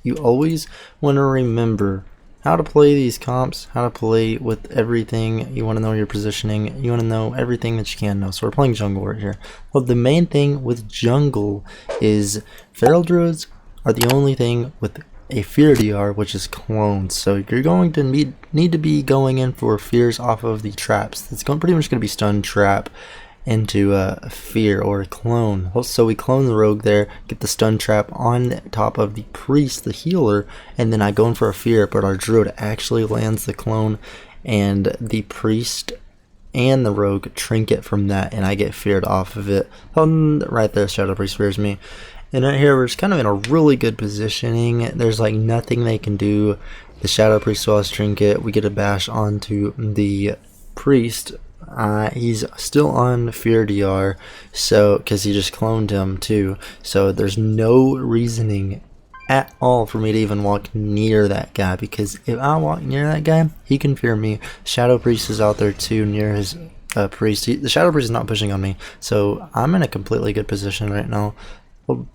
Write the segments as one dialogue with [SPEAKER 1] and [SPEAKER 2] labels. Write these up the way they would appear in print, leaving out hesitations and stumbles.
[SPEAKER 1] You always want to remember how to play these comps, how to play with everything. You want to know your positioning. You want to know everything that you can know. So we're playing jungle right here. Well, the main thing with jungle is feral druids are the only thing with a fear DR, which is clones. So you're going to need to be going in for fears off of the traps. It's pretty much going to be stun trap into a fear or a clone. So we clone the rogue there, get the stun trap on top of the priest, the healer, and then I go in for a fear, but our druid actually lands the clone, and the priest and the rogue trinket from that, and I get feared off of it. Right there, Shadow Priest fears me. And right here, we're just kind of in a really good positioning. There's like nothing they can do. The Shadow Priest still has trinket. We get a bash onto the priest. He's still on fear DR, so because he just cloned him too. So there's no reasoning at all for me to even walk near that guy, because if I walk near that guy, he can fear me. Shadow Priest is out there too near his priest. The Shadow Priest is not pushing on me, so I'm in a completely good position right now. Well,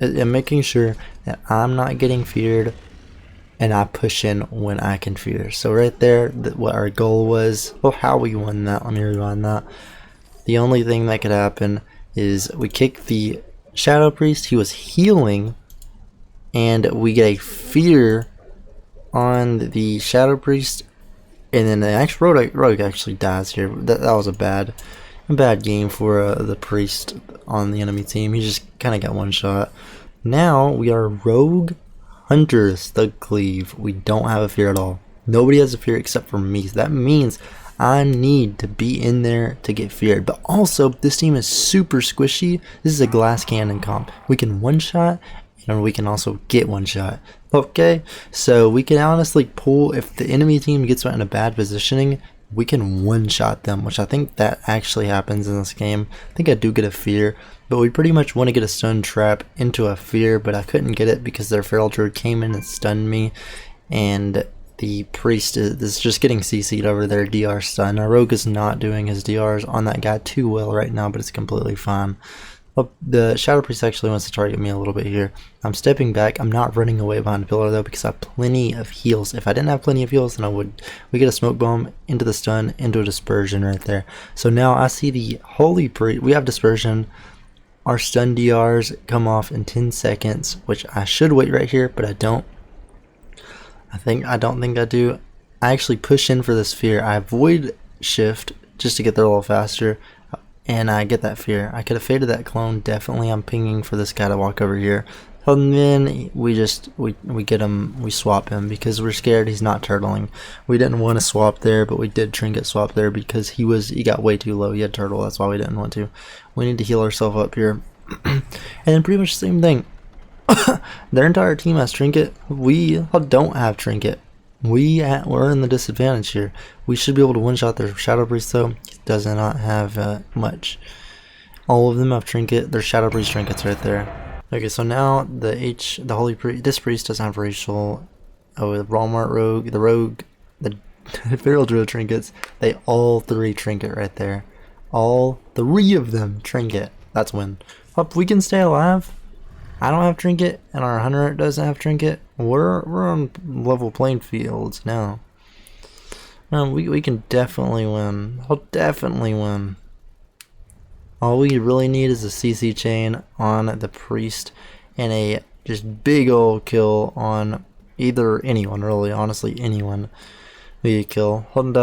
[SPEAKER 1] I'm making sure that I'm not getting feared, and I push in when I can fear. So right there, what our goal was, well, how we won that, let me rewind that. The only thing that could happen is we kick the Shadow Priest, he was healing, and we get a fear on the Shadow Priest, and then the actual rogue actually dies here. That was a bad game for the priest on the enemy team. He just kind of got one shot. Now we are rogue hunters, Thug Cleave. We don't have a fear at all. Nobody has a fear except for me. So that means I need to be in there to get feared. But also, this team is super squishy. This is a glass cannon comp. We can one shot, and we can also get one shot. Okay, so we can honestly pull, if the enemy team gets in a bad positioning, we can one shot them, which I think that actually happens in this game. I think I do get a fear, but we pretty much want to get a stun trap into a fear, but I couldn't get it because their feral druid came in and stunned me, and the priest is just getting CC'd over their DR stun. Our rogue is not doing his DRs on that guy too well right now, but it's completely fine. Well, the Shadow Priest actually wants to target me a little bit here. I'm stepping back. I'm not running away behind the pillar though, because I have plenty of heals. If I didn't have plenty of heals, then I would. We get a smoke bomb into the stun, into a dispersion right there. So now I see the Holy Priest. We have dispersion. Our stun DRs come off in 10 seconds, which I should wait right here, but I don't. I don't think I do. I actually push in for this fear. I avoid shift just to get there a little faster, and I get that fear. I could have faded that clone. Definitely, I'm pinging for this guy to walk over here. And then we get him, we swap him because we're scared he's not turtling. We didn't want to swap there, but we did trinket swap there because he got way too low. He had turtle, that's why we didn't want to. We need to heal ourselves up here. And then pretty much the same thing. Their entire team has trinket. We don't have trinket. We're in the disadvantage here. We should be able to one-shot their Shadow Priest though. He does not have much. All of them have trinket. Their Shadow Priest trinkets right there. Okay, so now the Holy Priest, this priest doesn't have racial. Oh, the Walmart rogue, the rogue, the feral druid trinkets. They all three trinket right there. All three of them trinket. That's win. Up, we can stay alive. I don't have trinket, and our hunter doesn't have trinket. We're on level playing fields now. We can definitely win. I'll definitely win. All we really need is a CC chain on the priest and a just big old kill on anyone, really, honestly, anyone we kill. And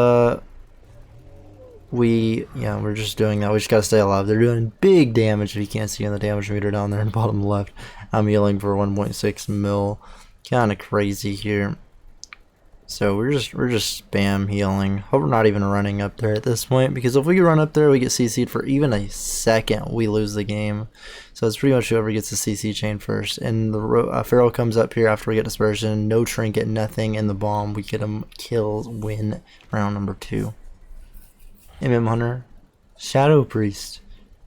[SPEAKER 1] we're just doing that. We just gotta stay alive. They're doing big damage. If you can't see on the damage meter down there in the bottom left, I'm healing for 1.6 mil. Kind of crazy here. So we're just spam healing. Hope we're not even running up there at this point, because if we run up there, we get CC'd for even a second, we lose the game. So it's pretty much whoever gets the CC chain first. And the Feral comes up here after we get dispersion, no trinket, nothing in the bomb. We get him kills, win round number 2. Hunter, Shadow Priest.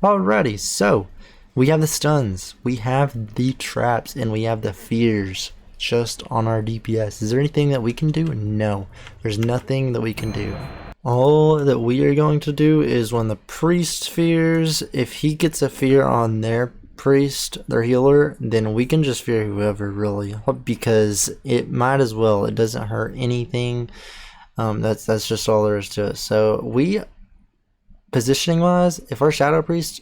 [SPEAKER 1] Alrighty, so we have the stuns, we have the traps, and we have the fears just on our DPS. Is there anything that we can do? No, there's nothing that we can do. All that we are going to do is when the priest fears, if he gets a fear on their priest, their healer, then we can just fear whoever, really, because it might as well. It doesn't hurt anything. That's just all there is to it. So we, positioning wise, if our shadow priest,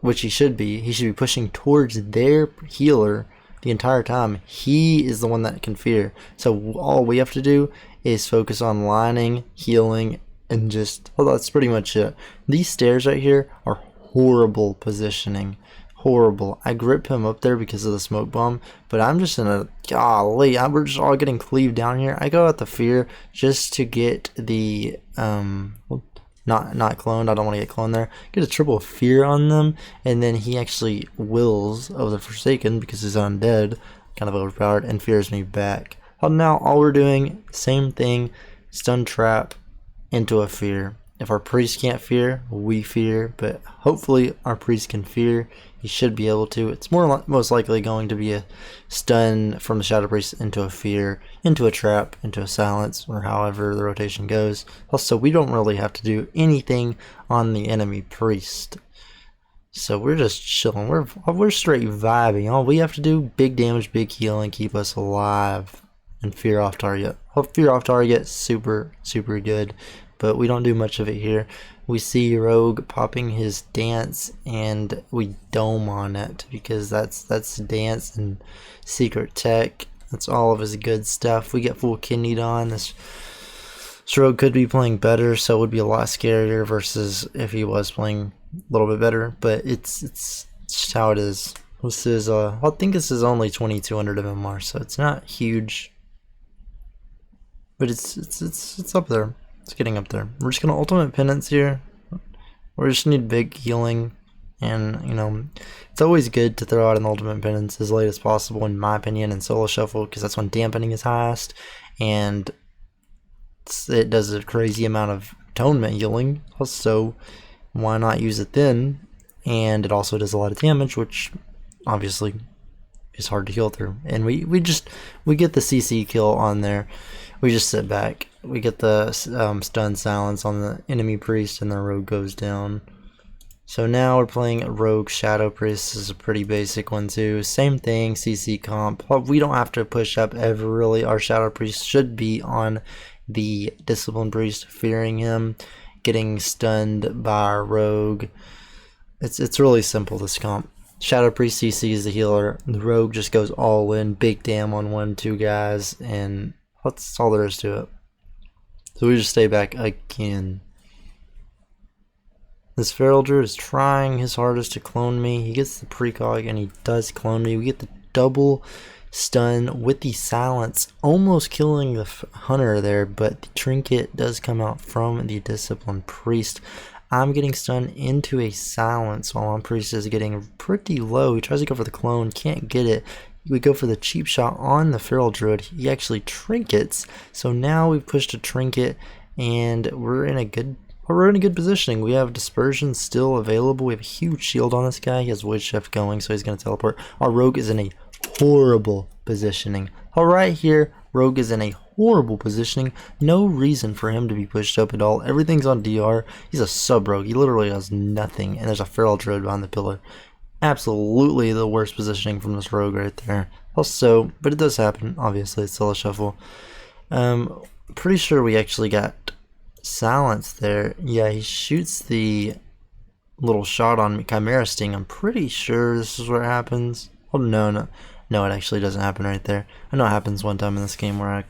[SPEAKER 1] which he should be pushing towards their healer the entire time. He is the one that can fear. So all we have to do is focus on lining, healing, and just, well, that's pretty much it. These stairs right here are horrible positioning. Horrible. I grip him up there because of the smoke bomb, but I'm just in a, golly, we're just all getting cleaved down here. I go out the fear just to get the not cloned. I don't want to get cloned there. Get a triple fear on them, and then he actually wills of the Forsaken because he's undead, kind of overpowered, and fears me back. Now all we're doing, same thing, stun trap into a fear. If our priest can't fear, we fear, but hopefully our priest can fear. He should be able to. It's most likely going to be a stun from the shadow priest into a fear, into a trap, into a silence, or however the rotation goes. Also, we don't really have to do anything on the enemy priest. So we're just chilling. We're straight vibing. All we have to do, big damage, big healing, keep us alive, and fear off target. Fear off target, super good. But we don't do much of it here. We see Rogue popping his dance, and we dome on it because that's dance and secret tech. That's all of his good stuff. We get full kidneyed on. This Rogue could be playing better, so it would be a lot scarier versus if he was playing a little bit better. But it's just how it is. This is I think this is only 2200 of MR, so it's not huge, but it's up there. It's getting up there. We're just gonna ultimate penance here. We just need big healing, and you know, it's always good to throw out an ultimate penance as late as possible, in my opinion, in solo shuffle, because that's when dampening is highest, and it does a crazy amount of atonement healing. So why not use it then? And it also does a lot of damage, which obviously is hard to heal through. And we get the CC kill on there. We just sit back. We get the stun silence on the enemy priest, and the rogue goes down. So now we're playing Rogue Shadow Priest. This is a pretty basic one too. Same thing, CC comp. We don't have to push up ever really. Our Shadow Priest should be on the Discipline Priest, fearing him, getting stunned by our Rogue. It's really simple, this comp. Shadow Priest CC is the healer. The Rogue just goes all in, big damn on 1-2 guys, and that's all there is to it. So we just stay back again. This Feral Druid is trying his hardest to clone me. He gets the precog and he does clone me. We get the double stun with the silence, almost killing the hunter there, but the trinket does come out from the Disciplined Priest. I'm getting stunned into a silence while my priest is getting pretty low. He tries to go for the clone, can't get it. We go for the cheap shot on the Feral Druid. He actually trinkets. So now we've pushed a trinket and we're in a good positioning. We have dispersion still available. We have a huge shield on this guy. He has Void Shift going, so he's going to teleport. Our rogue is in a horrible positioning. Right here, rogue is in a horrible positioning. No reason for him to be pushed up at all. Everything's on DR. He's a sub rogue. He literally has nothing, and there's a Feral Druid behind the pillar. Absolutely the worst positioning from this rogue right there. Also, but it does happen. Obviously, it's still a shuffle. Pretty sure we actually got silence there. Yeah, he shoots the little shot on me, Chimera Sting. I'm pretty sure this is where it happens. Oh no, it actually doesn't happen right there. I know it happens one time in this game where I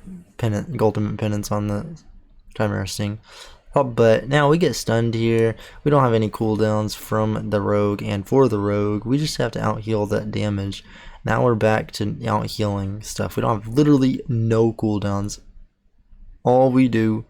[SPEAKER 1] ultimate penance on the Chimera Sting. But now we get stunned here. We don't have any cooldowns from the rogue, and for the rogue, we just have to out heal that damage. Now we're back to out healing stuff. We don't have literally no cooldowns. All we do,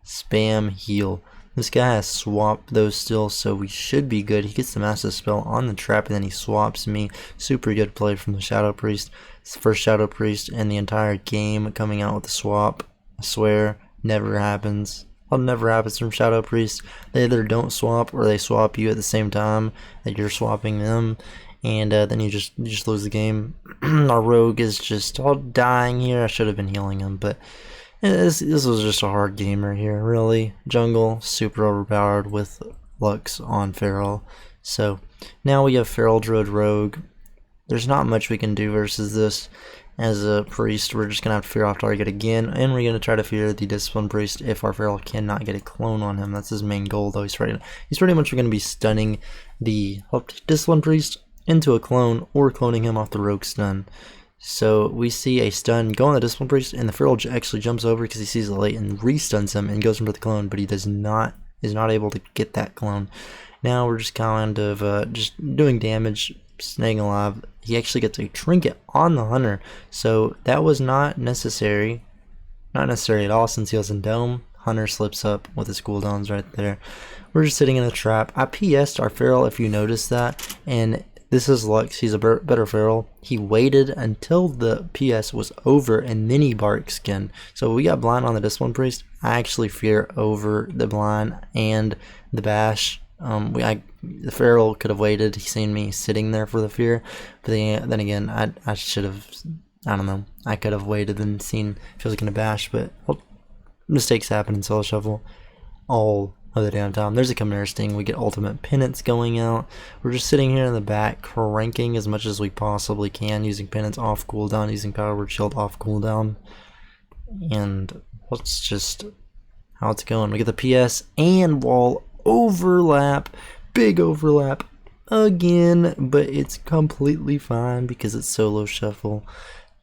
[SPEAKER 1] spam heal. This guy has swapped those still, so we should be good. He gets the massive spell on the trap, and then he swaps me. Super good play from the Shadow Priest. It's the first Shadow Priest in the entire game coming out with a swap. I swear, never happens. Well, never happens from Shadow Priest. They either don't swap or they swap you at the same time that you're swapping them, and then you just lose the game. Our rogue is just all dying here. I should have been healing him, but this was just a hard game right here, really. Jungle, super overpowered with Lux on Feral. So now we have Feral Druid Rogue. There's not much we can do versus this. As a priest, we're just gonna have to fear off target again, and we're gonna try to fear the Discipline Priest if our Feral cannot get a clone on him. That's his main goal, though. He's pretty much gonna be stunning the Discipline Priest into a clone or cloning him off the Rogue stun. So we see a stun go on the Discipline Priest, and the Feral actually jumps over because he sees it late and restuns him and goes into the clone, but he is not able to get that clone. Now we're just kind of just doing damage, staying alive. He actually gets a trinket on the hunter, so that was not necessary at all since he was in dome. Hunter slips up with his cooldowns right there. We're just sitting in a trap. I PS'd our Feral, if you notice that, and this is Lux. He's a better Feral. He waited until the PS was over and then he barked skin. So we got blind on the Discipline Priest. I actually fear over the blind and the bash. The Feral could have waited. He seen me sitting there for the fear, but then again, I should have. I don't know. I could have waited and seen if he was gonna bash, but well, mistakes happen in solo shuffle all of the damn time. There's a Chimera Sting. We get ultimate penance going out. We're just sitting here in the back, cranking as much as we possibly can, using penance off cooldown, using Power Word Shield off cooldown, and let's just how it's going. We get the PS and wall overlap, big overlap again, but it's completely fine because it's solo shuffle.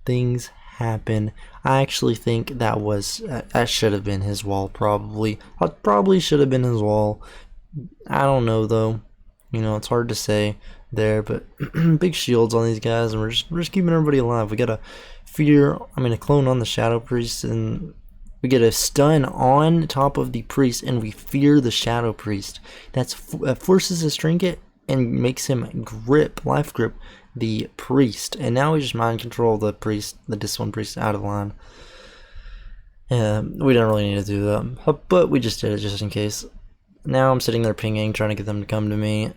[SPEAKER 1] Things happen. I actually think that should have been his wall. Probably should have been his wall. I don't know though. You know, it's hard to say there, but big shields on these guys, and we're just keeping everybody alive. We got a clone on the Shadow Priest, and we get a stun on top of the priest, and we fear the Shadow Priest. That forces his trinket and makes him life grip the priest. And now we just mind control the priest, the Discipline Priest, out of line. We didn't really need to do that, but we just did it just in case. Now I'm sitting there pinging, trying to get them to come to me,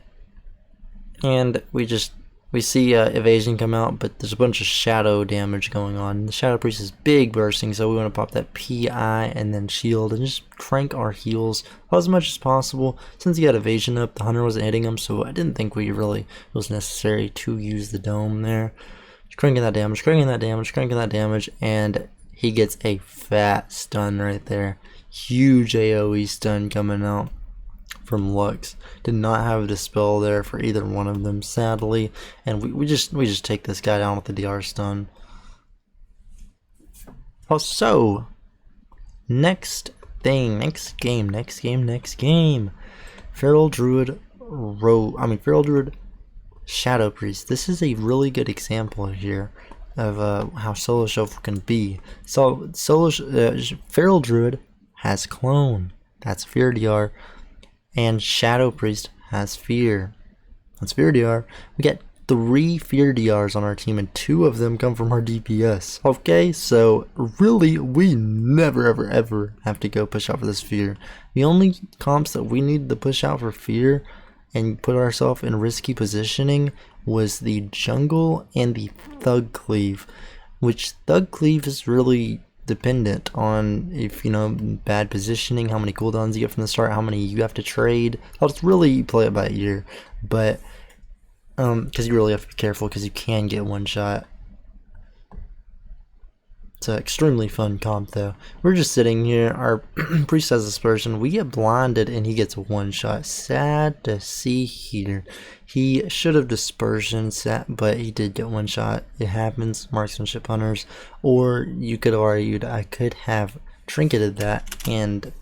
[SPEAKER 1] and we see evasion come out, but there's a bunch of shadow damage going on. The Shadow Priest is big bursting, so we want to pop that PI and then shield and just crank our heals as much as possible. Since he had evasion up, the hunter wasn't hitting him, so I didn't think it was necessary to use the dome there. Just cranking that damage, and he gets a fat stun right there. Huge AoE stun coming out from Lux. Did not have a dispel there for either one of them, sadly, and we just take this guy down with the DR stun. So next game. Feral Druid Shadow Priest. This is a really good example here of how solo shuffle can be. So Feral Druid has clone. That's fear DR. And Shadow Priest has fear. That's fear DR. We get 3 fear DRs on our team, and 2 of them come from our DPS. Okay, so really, we never ever have to go push out for this fear. The only comps that we need to push out for fear and put ourselves in risky positioning was the jungle and the Thug Cleave, which Thug Cleave is really dependent on, if you know, bad positioning, how many cooldowns you get from the start, how many you have to trade. I'll just really play it by ear, but because you really have to be careful because you can get one shot. It's an extremely fun comp though. We're just sitting here, our priest has dispersion, we get blinded and he gets a one shot. Sad to see here. He should have dispersion set, but he did get one shot. It happens, marksmanship hunters. Or you could have argued I could have trinketed that and